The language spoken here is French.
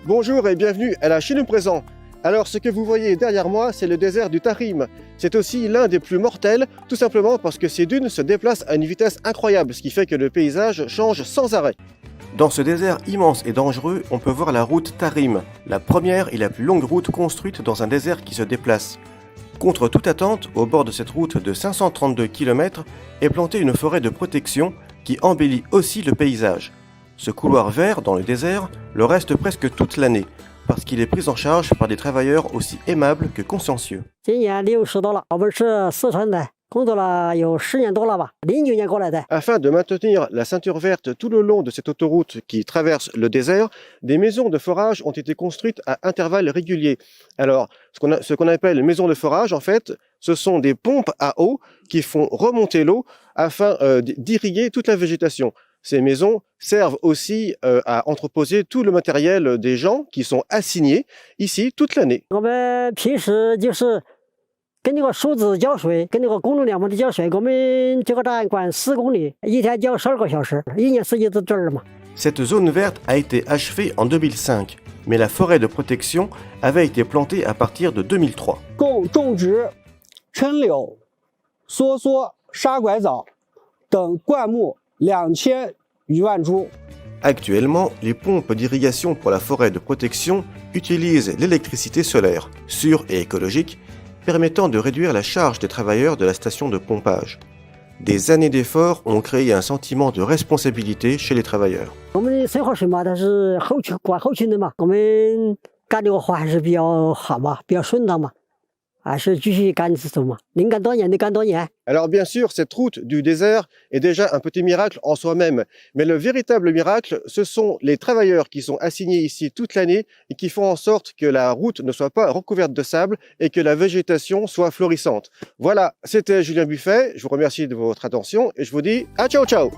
Bonjour et bienvenue à la Chine au présent. Alors ce que vous voyez derrière moi, c'est le désert du Tarim. C'est aussi l'un des plus mortels, tout simplement parce que ces dunes se déplacent à une vitesse incroyable, ce qui fait que le paysage change sans arrêt. Dans ce désert immense et dangereux, on peut voir la route Tarim, la première et la plus longue route construite dans un désert qui se déplace. Contre toute attente, au bord de cette route de 532 km, est plantée une forêt de protection qui embellit aussi le paysage. Ce couloir vert dans le désert le reste presque toute l'année, parce qu'il est pris en charge par des travailleurs aussi aimables que consciencieux. Afin de maintenir la ceinture verte tout le long de cette autoroute qui traverse le désert, des maisons de forage ont été construites à intervalles réguliers. Alors, ce qu'on appelle maisons de forage, en fait, ce sont des pompes à eau qui font remonter l'eau afin d'irriguer toute la végétation. Ces maisons servent aussi à entreposer tout le matériel des gens qui sont assignés ici toute l'année. Cette zone verte a été achevée en 2005, mais la forêt de protection avait été plantée à partir de 2003. Actuellement, les pompes d'irrigation pour la forêt de protection utilisent l'électricité solaire, sûre et écologique, permettant de réduire la charge des travailleurs de la station de pompage. Des années d'efforts ont créé un sentiment de responsabilité chez les travailleurs. Alors bien sûr, cette route du désert est déjà un petit miracle en soi-même, mais le véritable miracle, ce sont les travailleurs qui sont assignés ici toute l'année et qui font en sorte que la route ne soit pas recouverte de sable et que la végétation soit florissante. Voilà, c'était Julien Buffet, je vous remercie de votre attention et je vous dis à ciao ciao.